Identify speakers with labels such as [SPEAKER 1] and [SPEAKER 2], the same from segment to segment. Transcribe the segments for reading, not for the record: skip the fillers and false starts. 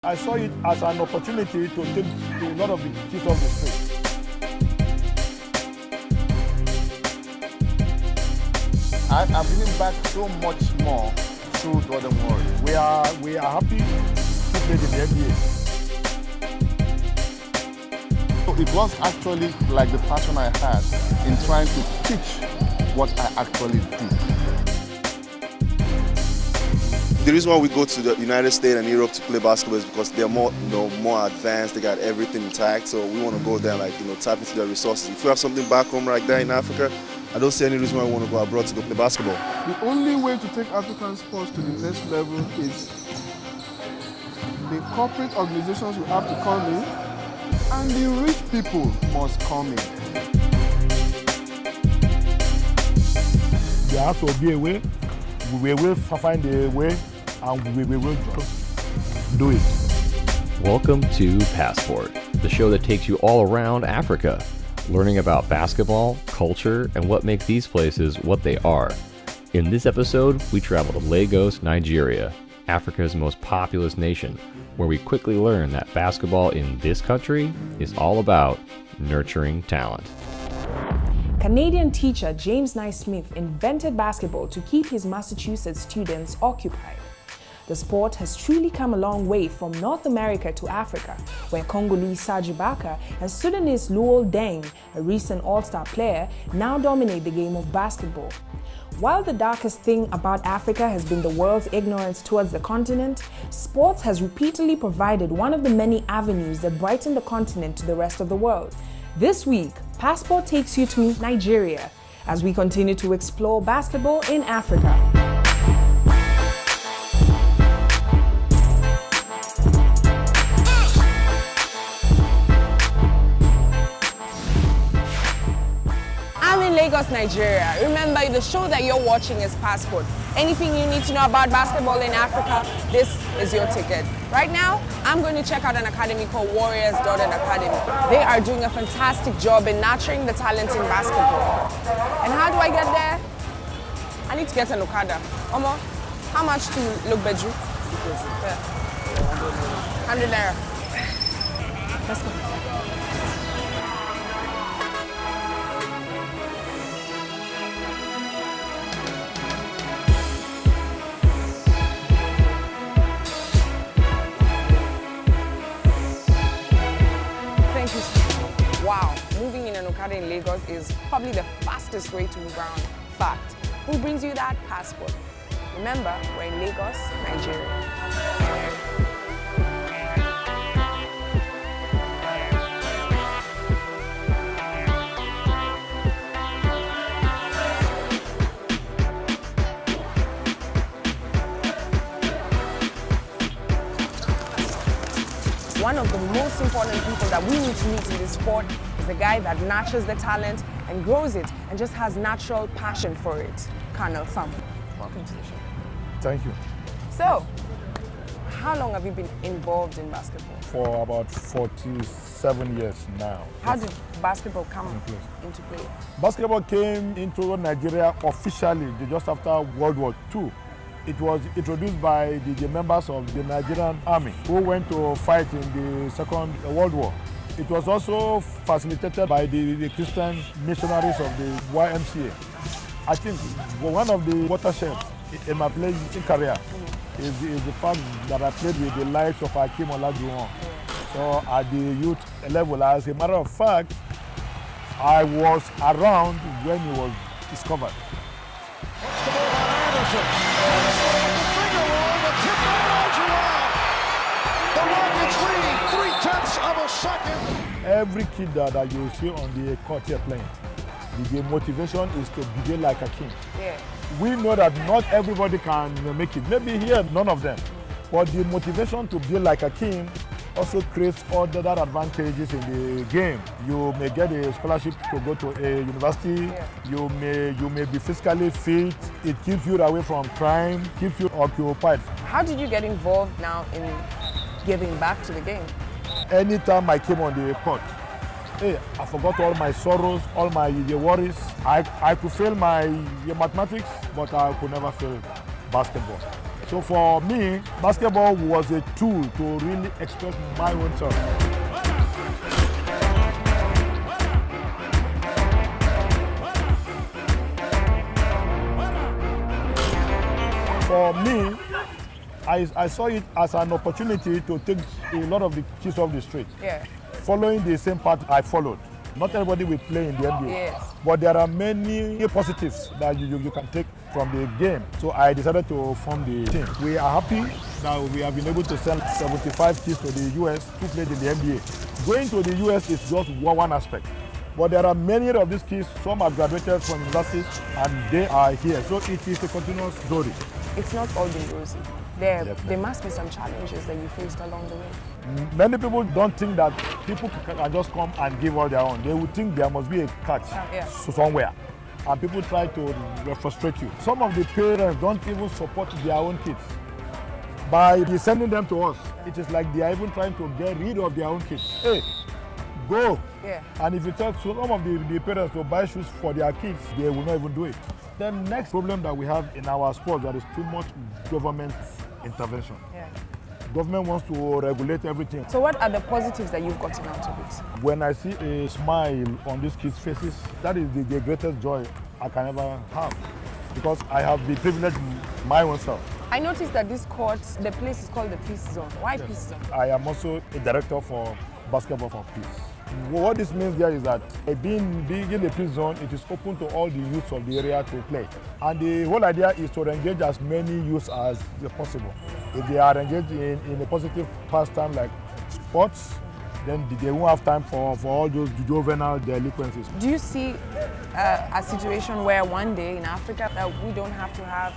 [SPEAKER 1] I saw it as an opportunity to take a lot of the kids off the street.
[SPEAKER 2] I've given back so much more through Dodan Warriors.
[SPEAKER 1] We are happy to play in the NBA.
[SPEAKER 2] So it was actually like the passion I had in trying to teach what I actually do.
[SPEAKER 3] The reason why we go to the United States and Europe to play basketball is because they're more, more advanced. They got everything intact. So we want to go there, tap into their resources. If we have something back home like that in Africa, I don't see any reason why we want to go abroad to go play basketball.
[SPEAKER 4] The only way to take African sports to the next level is the corporate organizations will have to come in, and the rich people must come in.
[SPEAKER 1] There has to be a way. We will find a way, and we will just do it.
[SPEAKER 5] Welcome to Passport, the show that takes you all around Africa, learning about basketball, culture, and what makes these places what they are. In this episode, we travel to Lagos, Nigeria, Africa's most populous nation, where we quickly learn that basketball in this country is all about nurturing talent.
[SPEAKER 6] Canadian teacher James Naismith invented basketball to keep his Massachusetts students occupied. The sport has truly come a long way from North America to Africa, where Congolese Saji Baka and Sudanese Luol Deng, a recent all-star player, now dominate the game of basketball. While the darkest thing about Africa has been the world's ignorance towards the continent, sports has repeatedly provided one of the many avenues that brighten the continent to the rest of the world. This week, Passport takes you to Nigeria as we continue to explore basketball in Africa. I'm in Lagos, Nigeria. Remember, the show that you're watching is Passport. Anything you need to know about basketball in Africa, this is your ticket. Right now, I'm going to check out an academy called Warriors Academy. They are doing a fantastic job in nurturing the talent in basketball. And how do I get there? I need to get an Okada. Omo, how much to look Badagry? 100 naira. Let's go. Wow, moving in an Okada in Lagos is probably the fastest way to move around. Fact. Who brings you that? Passport. Remember, we're in Lagos, Nigeria. One of the most important people that we need to meet in this sport is the guy that nurtures the talent and grows it and just has natural passion for it. Colonel Sam, welcome to the show.
[SPEAKER 1] Thank you.
[SPEAKER 6] So, how long have you been involved in basketball?
[SPEAKER 1] For about 47 years now.
[SPEAKER 6] How did basketball come into play?
[SPEAKER 1] Basketball came into Nigeria officially just after World War II. It was introduced by the members of the Nigerian army who went to fight in the Second World War. It was also facilitated by the Christian missionaries of the YMCA. I think one of the watersheds in my playing career is the fact that I played with the likes of Hakeem Olajuwon. So at the youth level, as a matter of fact, I was around when he was discovered. Every kid that you see on the court here playing, the motivation is to behave like a king.
[SPEAKER 6] Yeah.
[SPEAKER 1] We know that not everybody can make it. Maybe here, none of them. But the motivation to be like a king also creates other advantages in the game. You may get a scholarship to go to a university.
[SPEAKER 6] Yeah.
[SPEAKER 1] You may be physically fit. It keeps you away from crime, keeps you occupied.
[SPEAKER 6] How did you get involved now in giving back to the game?
[SPEAKER 1] Anytime I came on the court, I forgot all my sorrows, all my worries. I could fail my mathematics, but I could never fail basketball. So for me, basketball was a tool to really express my own self. For me, I saw it as an opportunity to take a lot of the kids off the street.
[SPEAKER 6] Yeah.
[SPEAKER 1] Following the same path I followed. Not everybody will play in the NBA,
[SPEAKER 6] Yes.
[SPEAKER 1] but there are many positives that you can take from the game. So I decided to form the team. We are happy that we have been able to send 75 kids to the US who played in the NBA. Going to the US is just one aspect. But there are many of these kids, some have graduated from universities and they are here. So it is a continuous story.
[SPEAKER 6] It's not all been rosy. There
[SPEAKER 1] Definitely.
[SPEAKER 6] must be some challenges that you faced along the way.
[SPEAKER 1] Many people don't think that people can just come and give all their own. They would think there must be a catch
[SPEAKER 6] Yeah.
[SPEAKER 1] somewhere. And people try to frustrate you. Some of the parents don't even support their own kids. By sending them to us, it is like they are even trying to get rid of their own kids. Hey, go.
[SPEAKER 6] Yeah.
[SPEAKER 1] And if you tell some of the parents to buy shoes for their kids, they will not even do it. The next problem that we have in our sport, there is too much government intervention.
[SPEAKER 6] Yeah.
[SPEAKER 1] Government wants to regulate everything.
[SPEAKER 6] So what are the positives that you've gotten out of it?
[SPEAKER 1] When I see a smile on these kids' faces, that is the greatest joy I can ever have, because I have the privilege my own self.
[SPEAKER 6] I noticed that this court, the place is called the Peace Zone. Why Peace Zone?
[SPEAKER 1] I am also a director for Basketball for Peace. What this means there is that being in the peace zone, it is open to all the youths of the area to play. And the whole idea is to engage as many youths as possible. If they are engaged in a positive pastime like sports, then they won't have time for all those juvenile delinquencies.
[SPEAKER 6] Do you see a situation where one day in Africa that we don't have to have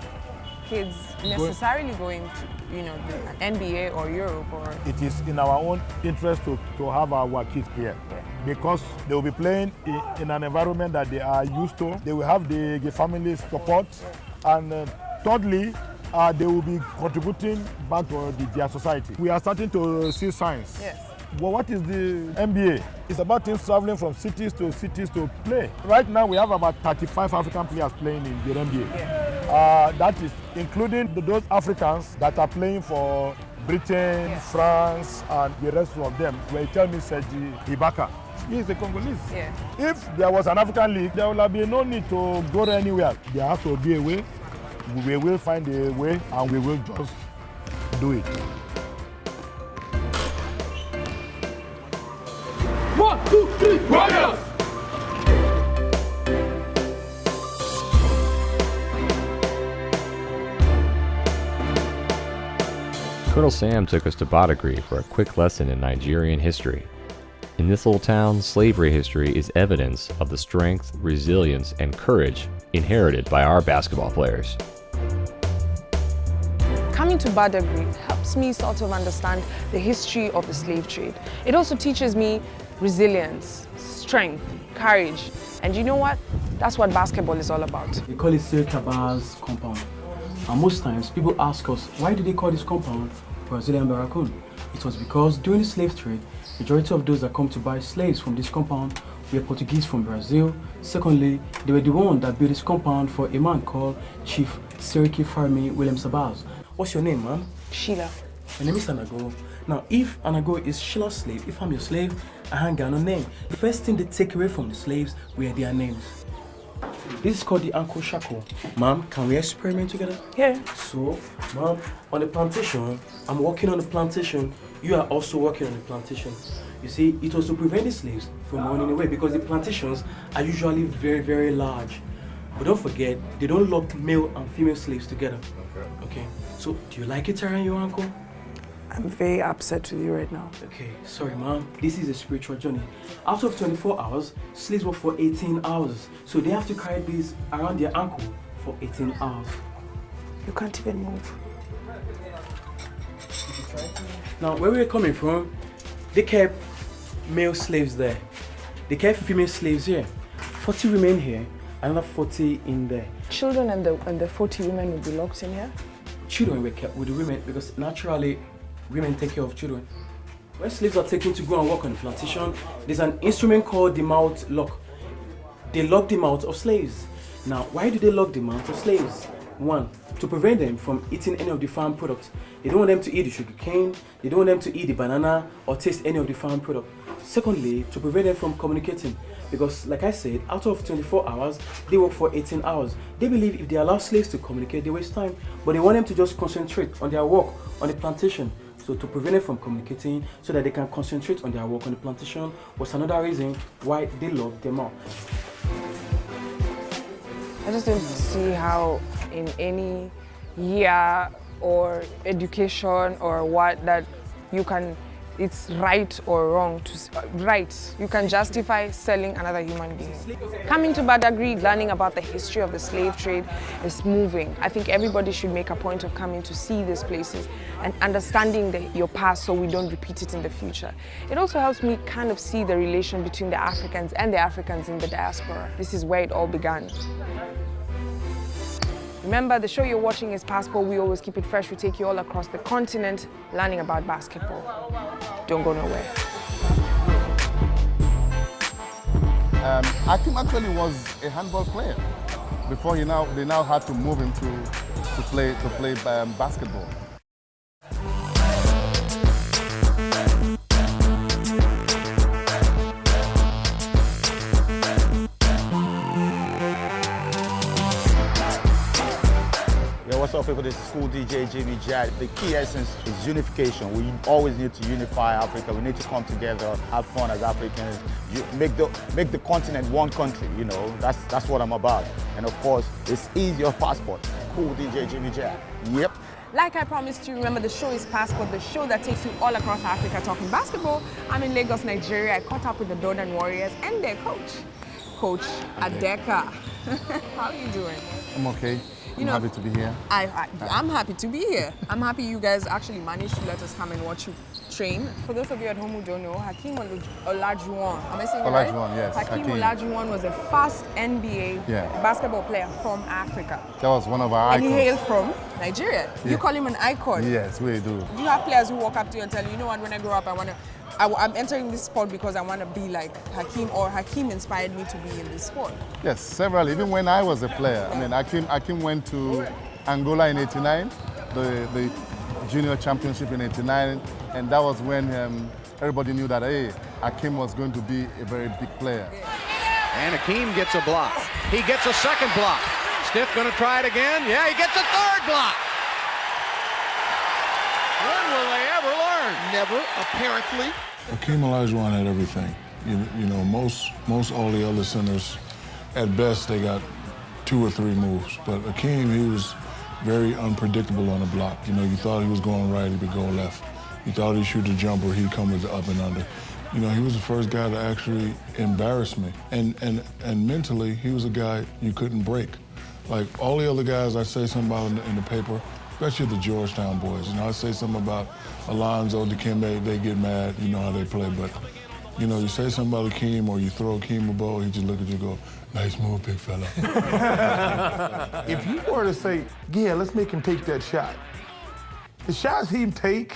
[SPEAKER 6] kids necessarily going to, the NBA or Europe or?
[SPEAKER 1] It is in our own interest to have our kids here, because they will be playing in an environment that they are used to. They will have the family support, and thirdly, they will be contributing back to their society. We are starting to see signs.
[SPEAKER 6] Yes.
[SPEAKER 1] Well, what is the NBA? It's about teams traveling from cities to play. Right now, we have about 35 African players playing in the NBA.
[SPEAKER 6] Yeah.
[SPEAKER 1] That is including those Africans that are playing for Britain, France, and the rest of them. When you tell me Sergi Ibaka, he is a Congolese.
[SPEAKER 6] Yeah.
[SPEAKER 1] If there was an African league, there will be no need to go anywhere. There has to be a way. We will find a way, and we will just do it.
[SPEAKER 7] 1, 2, 3, Warriors!
[SPEAKER 5] Colonel Sam took us to Badagry for a quick lesson in Nigerian history. In this little town, slavery history is evidence of the strength, resilience, and courage inherited by our basketball players.
[SPEAKER 6] Coming to Badagry helps me sort of understand the history of the slave trade. It also teaches me resilience, strength, courage. And you know what? That's what basketball is all about.
[SPEAKER 8] They call it Sirkaba's compound. And most times people ask us, why did they call this compound Brazilian Barracoon? It was because during the slave trade, majority of those that come to buy slaves from this compound were Portuguese from Brazil. Secondly, they were the one that built this compound for a man called Chief Seriki Farmi William Sabaz. What's your name, ma'am?
[SPEAKER 6] Sheila.
[SPEAKER 8] My name is Anago. Now, if Anago is Sheila's slave, if I'm your slave, I hang down a name. The first thing they take away from the slaves were their names. This is called the ankle shackle. Ma'am, can we experiment together?
[SPEAKER 6] Yeah.
[SPEAKER 8] So, ma'am, on the plantation, I'm working on the plantation. You are also working on the plantation. You see, it was to prevent the slaves from running away because the plantations are usually very, very large. But don't forget, they don't lock male and female slaves together. Okay. So, do you like it around your ankle?
[SPEAKER 6] I'm very upset with you right now.
[SPEAKER 8] Okay, sorry ma'am. This is a spiritual journey. Out of 24 hours, slaves work for 18 hours. So they have to carry this around their ankle for 18 hours.
[SPEAKER 6] You can't even move.
[SPEAKER 8] Now, where we're coming from, they kept male slaves there. They kept female slaves here. 40 remain here, another 40 in there.
[SPEAKER 6] Children and the 40 women will be locked in here?
[SPEAKER 8] Children were kept with the women because naturally, women take care of children. When slaves are taken to go and work on the plantation, there's an instrument called the mouth lock. They lock the mouth of slaves. Now, why do they lock the mouth of slaves? One, to prevent them from eating any of the farm products. They don't want them to eat the sugar cane, they don't want them to eat the banana or taste any of the farm product. Secondly, to prevent them from communicating. Because like I said, out of 24 hours, they work for 18 hours. They believe if they allow slaves to communicate, they waste time. But they want them to just concentrate on their work on the plantation. So to prevent them from communicating so that they can concentrate on their work on the plantation was another reason why they locked them up.
[SPEAKER 6] I just don't see how in any year or education or what that you can, it's right or wrong to, right, you can justify selling another human being. Coming to Badagry, learning about the history of the slave trade is moving. I think everybody should make a point of coming to see these places and understanding your past so we don't repeat it in the future. It also helps me kind of see the relation between the Africans and the Africans in the diaspora. This is where it all began. Remember, the show you're watching is Passport. We always keep it fresh. We take you all across the continent, learning about basketball. Don't go nowhere.
[SPEAKER 2] Hakeem actually was a handball player before they now had to move him to play basketball.
[SPEAKER 9] What's up, people? This is School DJ Jimmy Jad. The key essence is unification. We always need to unify Africa. We need to come together, have fun as Africans, make the continent one country. You know, that's what I'm about. And of course, it's your passport. Cool DJ Jimmy Jad. Yep.
[SPEAKER 6] Like I promised you, remember the show is Passport, the show that takes you all across Africa talking basketball. I'm in Lagos, Nigeria. I caught up with the Dodan Warriors and their coach, Coach Adeka. How are you doing?
[SPEAKER 2] I'm okay. I'm happy to be here.
[SPEAKER 6] I'm happy to be here. I'm happy you guys actually managed to let us come and watch you train. For those of you at home who don't know, Hakeem Olajuwon, am I saying it right?
[SPEAKER 2] Olajuwon, yes.
[SPEAKER 6] Hakeem Olajuwon was a first NBA basketball player from Africa.
[SPEAKER 2] That was one of our icons.
[SPEAKER 6] And he hailed from Nigeria. Yeah. You call him an icon.
[SPEAKER 2] Yes, we do.
[SPEAKER 6] Do you have players who walk up to you and tell you, you know what, when I grow up, I'm entering this sport because I want to be like Hakeem, or Hakeem inspired me to be in this sport?
[SPEAKER 2] Yes, several. Even when I was a player. I mean, Hakeem went to Angola in '89, the junior championship in '89, and that was when everybody knew that, hey, Hakeem was going to be a very big player.
[SPEAKER 10] And Hakeem gets a block. He gets a second block. Stiff going to try it again. Yeah, he gets a third block. When will they ever learn?
[SPEAKER 4] Never, apparently.
[SPEAKER 11] Hakeem Olajuwon had everything. You know, most all the other centers, at best, they got 2 or 3 moves. But Hakeem, he was very unpredictable on the block. You know, you thought he was going right, he would go left. You thought he'd shoot a jumper, he'd come with the up and under. You know, he was the first guy to actually embarrass me. And mentally, he was a guy you couldn't break. Like all the other guys I say something about in the paper, especially the Georgetown boys. You know, I say something about Alonzo, Dikembe, they get mad, you know how they play, but, you know, you say something about Hakeem or you throw Hakeem a ball, he just look at you and go, nice move, big fella.
[SPEAKER 12] If you were to say, yeah, let's make him take that shot, the shots he take,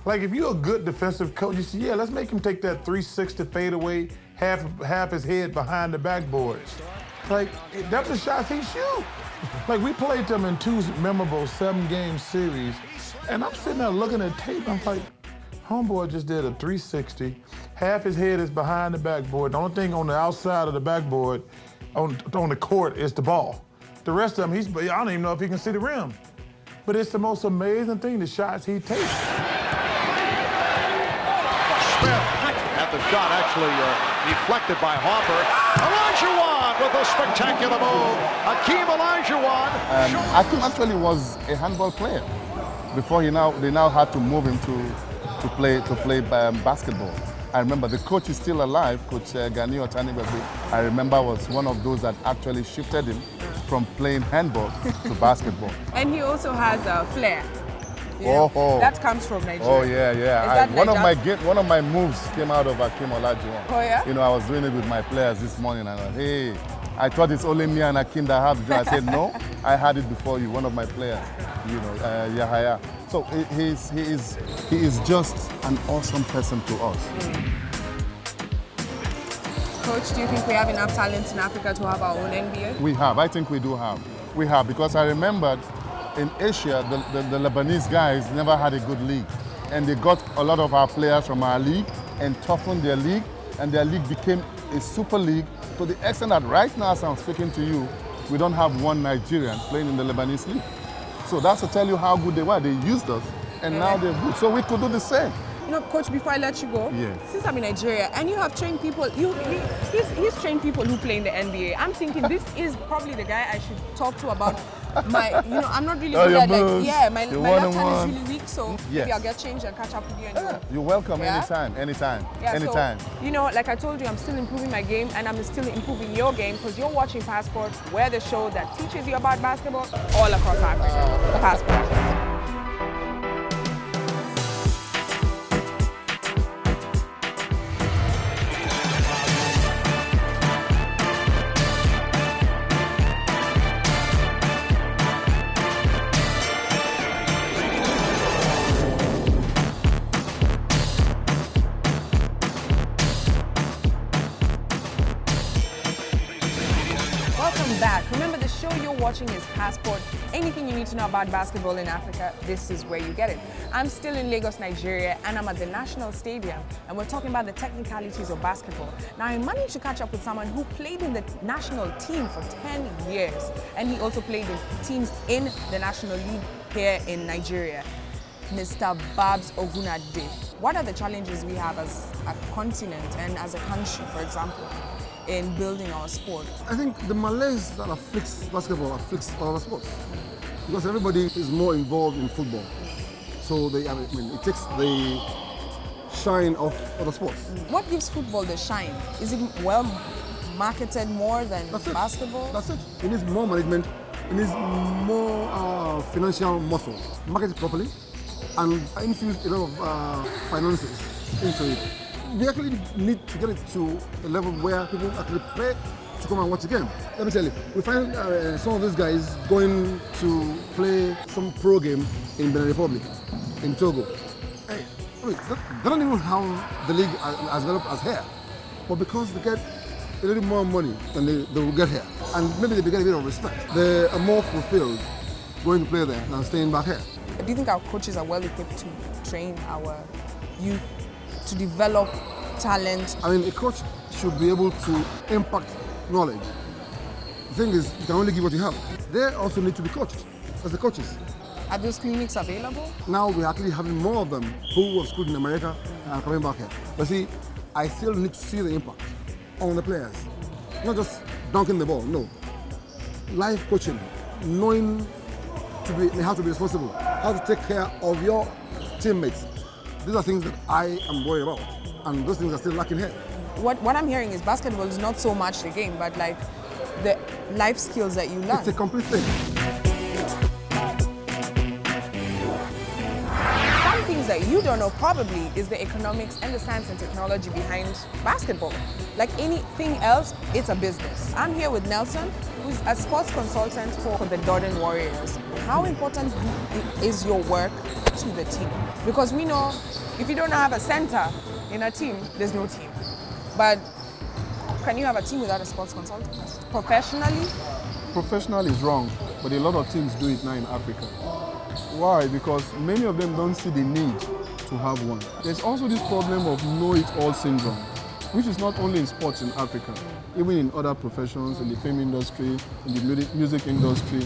[SPEAKER 12] like if you're a good defensive coach, you say, yeah, let's make him take that 360 fadeaway, half his head behind the backboard. Like, that's the shots he shoot. Like, we played them in 2 memorable 7-game series, and I'm sitting there looking at tape, I'm like, homeboy just did a 360, half his head is behind the backboard. The only thing on the outside of the backboard on the court is the ball. The rest of them, I don't even know if he can see the rim. But it's the most amazing thing, the shots he takes.
[SPEAKER 10] Smith at the shot, actually deflected by Hopper. Olajuwon with a spectacular move. Hakeem Olajuwon.
[SPEAKER 2] Hakeem actually was a handball player before they now had to move him to play basketball. I remember the coach is still alive, Coach Gani Otanibebu. I remember was one of those that actually shifted him from playing handball to basketball.
[SPEAKER 6] And he also has a flair. That comes from Nigeria.
[SPEAKER 2] Oh yeah. One of my moves came out of Hakeem Olajuwon.
[SPEAKER 6] Oh yeah.
[SPEAKER 2] You know, I was doing it with my players this morning, and I thought it's only me and Hakeem that have to do it. I said no, I had it before you. One of my players, you know, Yahaya. So he is just an awesome person to us.
[SPEAKER 6] Coach, do you think we have enough talent in Africa to have our own NBA?
[SPEAKER 2] We have. I think we do have. We have, because I remembered in Asia, the Lebanese guys never had a good league. And they got a lot of our players from our league and toughened their league, and their league became a super league to the extent that right now, as I'm speaking to you, we don't have one Nigerian playing in the Lebanese league. So that's to tell you how good they were. They used us, and now they're good. So we could do the same.
[SPEAKER 6] You know, Coach, before I let you go, since I'm in Nigeria and you have trained people, he's trained people who play in the NBA. I'm thinking this is probably the guy I should talk to about my, I'm not really good at my left hand is really weak, so maybe I'll get changed and catch up with you. And
[SPEAKER 2] You're welcome anytime.
[SPEAKER 6] So, you know, like I told you, I'm still improving my game and I'm still improving your game because you're watching Passport, where the show that teaches you about basketball all across Africa. Passport. Remember, the show you're watching is Passport. Anything you need to know about basketball in Africa, this is where you get it. I'm still in Lagos, Nigeria, and I'm at the National Stadium, and we're talking about the technicalities of basketball. Now, I managed to catch up with someone who played in the national team for 10 years, and he also played in teams in the National League here in Nigeria. Mr. Babs Ogunade. What are the challenges we have as a continent and as a country, for example, in building our sport?
[SPEAKER 13] I think the malaise that afflicts basketball afflicts other sports because everybody is more involved in football. So it takes the shine of other sports.
[SPEAKER 6] What gives football the shine? Is it well marketed more than basketball?
[SPEAKER 13] That's it. It needs more management. It needs more financial muscle. Market it properly and infuse a lot of finances into it. We actually need to get it to a level where people actually pay to come and watch the game. Let me tell you, we find some of these guys going to play some pro game in Benin Republic, in Togo. Hey, they don't even have the league as developed as here, but because they get a little more money than they will get here, and maybe they get a bit of respect, they are more fulfilled going to play there than staying back here.
[SPEAKER 6] Do you think our coaches are well equipped to train our youth to develop talent?
[SPEAKER 13] I mean, a coach should be able to impact knowledge. The thing is, you can only give what you have. They also need to be coached as the coaches.
[SPEAKER 6] Are those clinics available?
[SPEAKER 13] Now we're actually having more of them who were schooled in America and are coming back here. But see, I still need to see the impact on the players. Not just dunking the ball, no. Life coaching, knowing how to be responsible, how to take care of your teammates. These are things that I am worried about, and those things are still lacking here.
[SPEAKER 6] What I'm hearing is basketball is not so much the game, but like the life skills that you learn.
[SPEAKER 13] It's a complete thing.
[SPEAKER 6] Some things that you don't know probably is the economics and the science and technology behind basketball. Like anything else, it's a business. I'm here with Nelson, who's a sports consultant for the Dodan Warriors. How important is your work to the team? Because we know if you don't have a center in a team, there's no team. But can you have a team without a sports consultant? Professionally?
[SPEAKER 4] Professional is wrong, but a lot of teams do it now in Africa. Why? Because many of them don't see the need to have one. There's also this problem of know-it-all syndrome, which is not only in sports in Africa, even in other professions, in the film industry, in the music industry,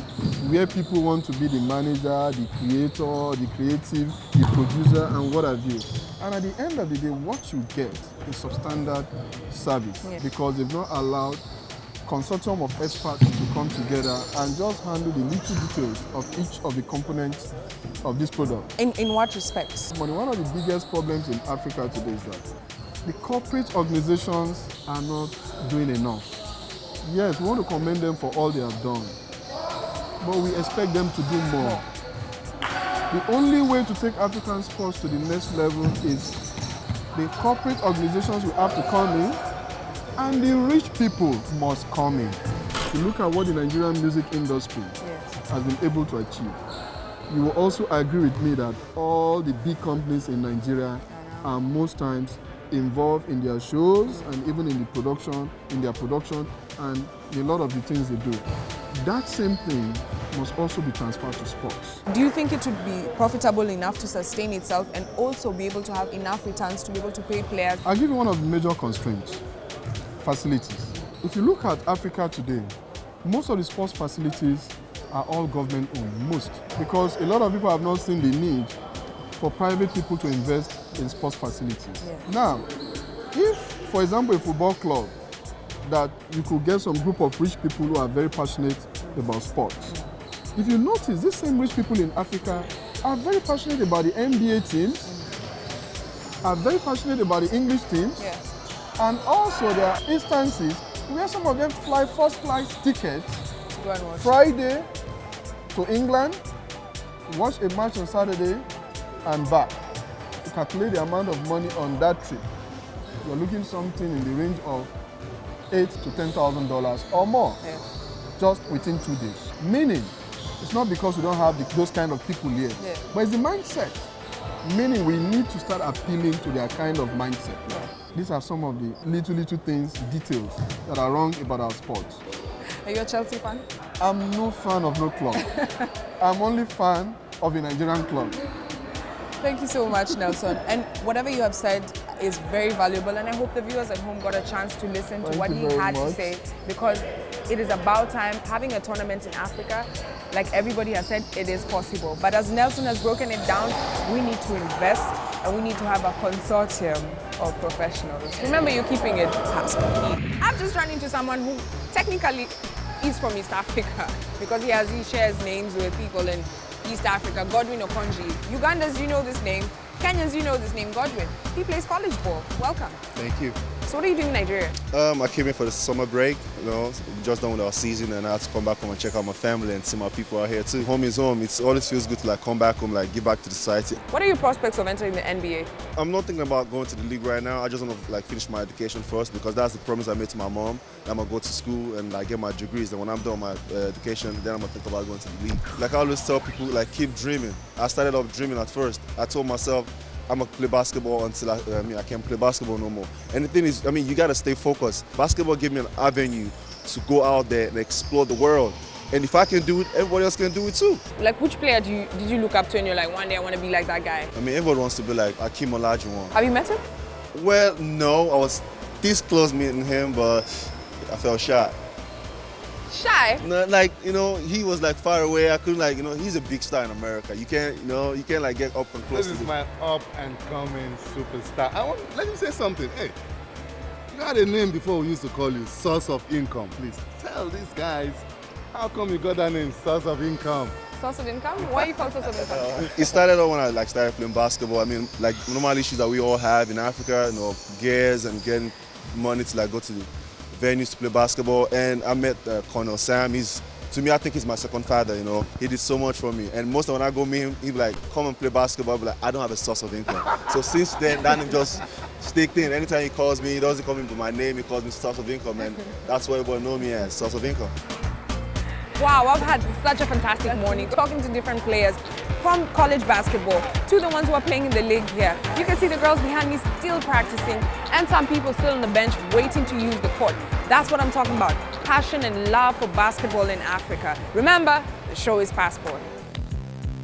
[SPEAKER 4] where people want to be the manager, the creator, the creative, the producer, and what have you. And at the end of the day, what you get is substandard service because they've not allowed consortium of experts to come together and just handle the little details of each of the components of this product.
[SPEAKER 6] In what respects?
[SPEAKER 4] But one of the biggest problems in Africa today is that the corporate organizations are not doing enough. Yes, we want to commend them for all they have done, but we expect them to do more. The only way to take African sports to the next level is the corporate organizations will have to come in and the rich people must come in. If you look at what the Nigerian music industry has been able to achieve, you will also agree with me that all the big companies in Nigeria are most times involved in their shows and even in their production, and a lot of the things they do. That same thing must also be transferred to sports.
[SPEAKER 6] Do you think it would be profitable enough to sustain itself and also be able to have enough returns to be able to pay players?
[SPEAKER 4] I'll give you one of the major constraints, facilities. If you look at Africa today, most of the sports facilities are all government owned, most. Because a lot of people have not seen the need for private people to invest in sports facilities. Yeah. Now, if, for example, a football club, that you could get some group of rich people who are very passionate about sports. If you notice, these same rich people in Africa are very passionate about the NBA teams, are very passionate about the English teams, and also there are instances where some of them fly first class tickets Friday to England, watch a match on Saturday, and back. To calculate the amount of money on that trip, you're looking something in the range of $8,000 to $10,000 or more, just within 2 days. Meaning, it's not because we don't have those kind of people here, but it's the mindset. Meaning, we need to start appealing to their kind of mindset. These are some of the little things, details that are wrong about our sports.
[SPEAKER 6] Are you a Chelsea fan?
[SPEAKER 4] I'm no fan of no club. I'm only fan of a Nigerian club.
[SPEAKER 6] Thank you so much, Nelson. And whatever you have said is very valuable, and I hope the viewers at home got a chance to listen to what he had to say, because it is about time. Having a tournament in Africa, like everybody has said, it is possible. But as Nelson has broken it down, we need to invest and we need to have a consortium of professionals. Remember, you're keeping it passport. I've just run into someone who technically is from East Africa because he shares names with people in East Africa. Godwin Okonji. Ugandans, you know this name. Kenyans, you know this name, Godwin. He plays college ball. Welcome.
[SPEAKER 3] Thank you.
[SPEAKER 6] So what are you doing in Nigeria?
[SPEAKER 3] I came in for the summer break, just done with our season, and I had to come back home and check out my family and see my people out here too. Home is home. It always feels good to come back home, give back to the society.
[SPEAKER 6] What are your prospects of entering the NBA?
[SPEAKER 3] I'm not thinking about going to the league right now. I just want to finish my education first, because that's the promise I made to my mom. I'm gonna go to school and get my degrees, and when I'm done with my education, then I'm gonna think about going to the league. I always tell people, keep dreaming. I started off dreaming at first. I told myself, I'm gonna play basketball until I can't play basketball no more. And the thing is, you gotta stay focused. Basketball gave me an avenue to go out there and explore the world. And if I can do it, everybody else can do it too.
[SPEAKER 6] Which player did you look up to and you're like, one day I want to be like that guy?
[SPEAKER 3] Everybody wants to be like Hakeem Olajuwon.
[SPEAKER 6] Have you met him?
[SPEAKER 3] Well, no. I was this close meeting him, but I felt shy.
[SPEAKER 6] Shy?
[SPEAKER 3] No, he was far away. I couldn't he's a big star in America. You can't get up and close.
[SPEAKER 2] This is my up and coming superstar. Let me say something. Hey, you had a name before we used to call you Source of Income. Please tell these guys, how come you got that name, Source of Income?
[SPEAKER 6] Source of income? Why are you called source of income?
[SPEAKER 3] It started out when I started playing basketball. Normal issues that we all have in Africa, gears and getting money to go to the venues to play basketball. And I met Colonel Sam. To me, I think he's my second father. He did so much for me. And most of when I go meet him, he'd be like, "Come and play basketball." I'd be like, "I don't have a source of income." So since then, that name just sticked in. Anytime he calls me, he doesn't call me by my name. He calls me source of income, and that's what everybody know me as, source of income.
[SPEAKER 6] Wow, I've had such a fantastic morning talking to different players from college basketball to the ones who are playing in the league here. You can see the girls behind me still practicing and some people still on the bench waiting to use the court. That's what I'm talking about. Passion and love for basketball in Africa. Remember, the show is Passport.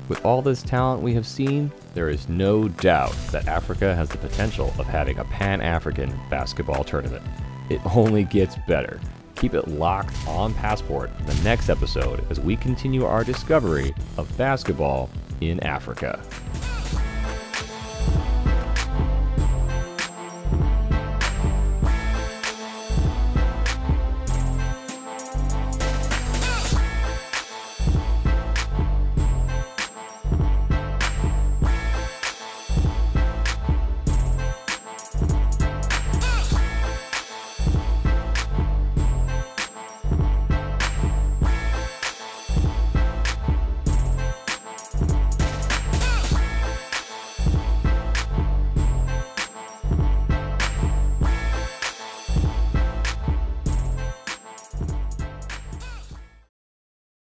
[SPEAKER 5] With all this talent we have seen, there is no doubt that Africa has the potential of having a Pan-African basketball tournament. It only gets better. Keep it locked on Passport in the next episode as we continue our discovery of basketball in Africa.